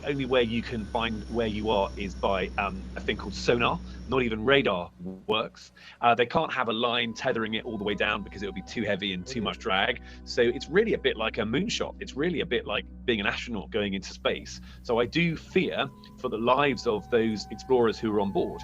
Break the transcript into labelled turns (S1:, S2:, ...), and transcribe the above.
S1: only way you can find where you are is by a thing called sonar. Not even radar works. They can't have a line tethering it all the way down because it would be too heavy and too much drag. So it's really a bit like a moonshot. It's really a bit like being an astronaut going into space. So I do fear for the lives of those explorers who are on board.